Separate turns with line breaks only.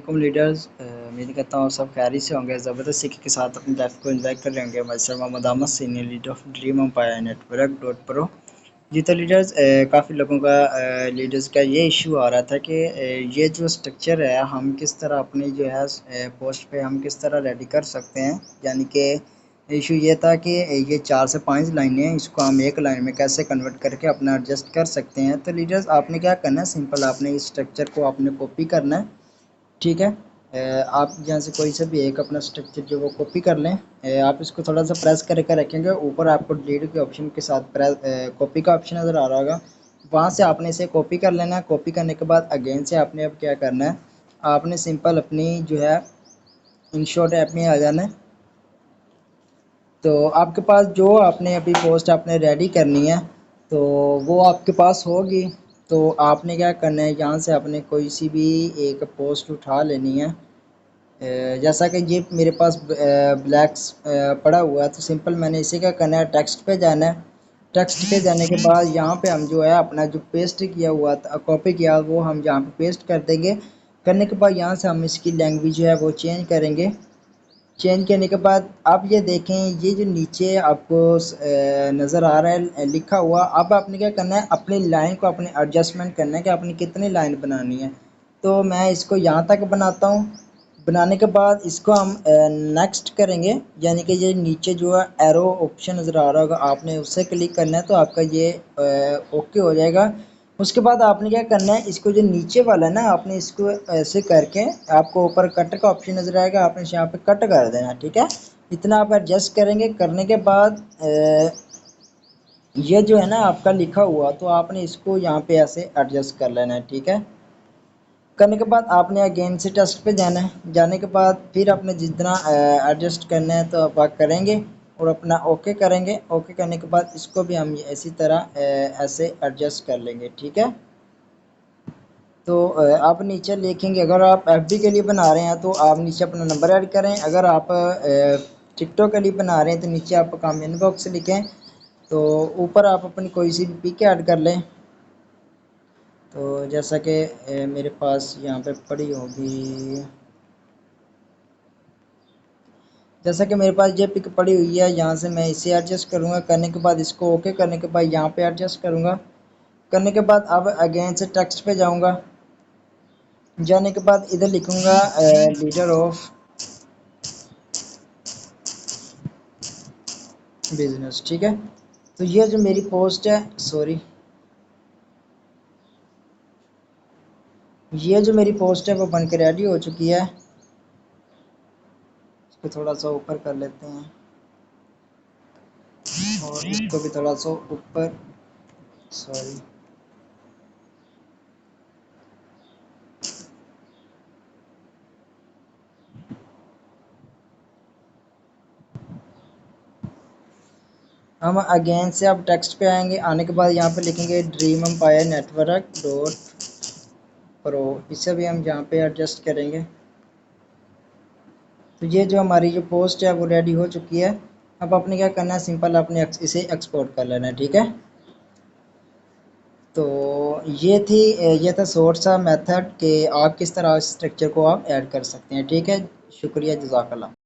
Leaders उम्मीद करता हूँ सब खैरियत से होंगे। ज़बरदस्ती के साथ अपनी लाइफ को एंजॉय कर रहे होंगे। मैं sir Mohammad Ahmed, senior leader of Dream empire network dot pro. जी तो लीडर्स, काफ़ी लोगों का लीडर्स का ये इशू आ रहा था कि ये जो स्ट्रक्चर है हम किस तरह अपनी जो है पोस्ट पे हम किस तरह रेडी कर सकते हैं। यानी कि इशू ये था कि ये 4 से 5 लाइनें हैं, इसको हम एक लाइन में कैसे कन्वर्ट करके अपना एडजस्ट कर सकते हैं। तो लीडर्स आपने क्या करना है, सिंपल आपने इस स्ट्रक्चर को आपने कॉपी करना है। ठीक है। आप यहाँ से कोई सा भी एक अपना स्ट्रक्चर जो वो कॉपी कर लें। आप इसको थोड़ा सा प्रेस करके रखेंगे, ऊपर आपको डिलीट के ऑप्शन के साथ प्रेस कॉपी का ऑप्शन नज़र आ रहा होगा, वहाँ से आपने इसे कॉपी कर लेना है। कॉपी करने के बाद अगेन से आपने अब क्या करना है, आपने सिंपल अपनी जो है इनशॉट ऐप में आ जाना है। तो आपके पास जो आपने अभी पोस्ट आपने रेडी करनी है तो वो आपके पास होगी। तो आपने क्या करना है, यहाँ से आपने कोई सी भी एक पोस्ट उठा लेनी है। जैसा कि ये मेरे पास ब्लैक्स पड़ा हुआ है, तो सिंपल मैंने इसे क्या करना है, टेक्स्ट पे जाना है। टेक्स्ट पे जाने के बाद यहाँ पे हम जो है अपना जो पेस्ट किया हुआ था, कॉपी किया, वो हम यहाँ पे पेस्ट कर देंगे। करने के बाद यहाँ से हम इसकी लैंग्वेज जो है वो चेंज करेंगे। चेंज करने के बाद आप ये देखें, ये जो नीचे आपको नज़र आ रहा है लिखा हुआ, अब आपने क्या करना है, अपनी लाइन को अपने एडजस्टमेंट करना है कि आपने कितनी लाइन बनानी है। तो मैं इसको यहाँ तक बनाता हूँ। बनाने के बाद इसको हम नेक्स्ट करेंगे, यानी कि ये नीचे जो है एरो ऑप्शन नज़र आ रहा होगा, आपने उससे क्लिक करना है तो आपका ये ओके हो जाएगा। उसके बाद आपने क्या करना है, इसको जो नीचे वाला है ना, आपने इसको ऐसे करके आपको ऊपर कट का ऑप्शन नज़र आएगा, आपने यहाँ पे कट कर देना। ठीक है, इतना आप एडजस्ट करेंगे। करने के बाद ये जो है ना आपका लिखा हुआ, तो आपने इसको यहाँ पे ऐसे एडजस्ट कर लेना है। ठीक है, करने के बाद आपने अगेन से टेस्ट पे जाना है। जाने के बाद फिर आपने जितना एडजस्ट करना है तो आप करेंगे और अपना ओके करेंगे। ओके करने के बाद इसको भी हम इसी तरह ऐसे एडजस्ट कर लेंगे। ठीक है, तो आप नीचे लिखेंगे, अगर आप एफडी के लिए बना रहे हैं तो आप नीचे अपना नंबर ऐड करें। अगर आप टिकटॉक के लिए बना रहे हैं तो नीचे आप कमेंट बॉक्स लिखें। तो ऊपर आप अपनी कोई सी भी पिक ऐड कर लें। तो जैसा कि मेरे पास यहाँ पे पड़ी होगी, जैसा कि मेरे पास ये पिक पड़ी हुई है, यहाँ से मैं इसे एडजस्ट करूँगा। करने के बाद इसको ओके करने के बाद यहाँ पे एडजस्ट करूँगा। करने के बाद अब अगेन से टेक्स्ट पे जाऊँगा। जाने के बाद इधर लिखूँगा लीडर ऑफ बिजनेस। ठीक है, तो ये जो मेरी पोस्ट है, सॉरी, ये जो मेरी पोस्ट है वो बन के रेडी हो चुकी है। इसको थोड़ा सा ऊपर कर लेते हैं और इसको भी थोड़ा सा ऊपर, सॉरी, हम अगेन से अब टेक्स्ट पे आएंगे। आने के बाद यहाँ पे लिखेंगे dream empire network dot pro, इसे भी हम यहाँ पे एडजस्ट करेंगे। तो ये जो हमारी जो पोस्ट है वो रेडी हो चुकी है। अब आपने क्या करना है, सिंपल आपने इसे एक्सपोर्ट कर लेना है। ठीक है, तो ये था शॉर्ट सा मेथड कि आप किस तरह स्ट्रक्चर को आप ऐड कर सकते हैं। ठीक है, शुक्रिया, जज़ाकल्लाह।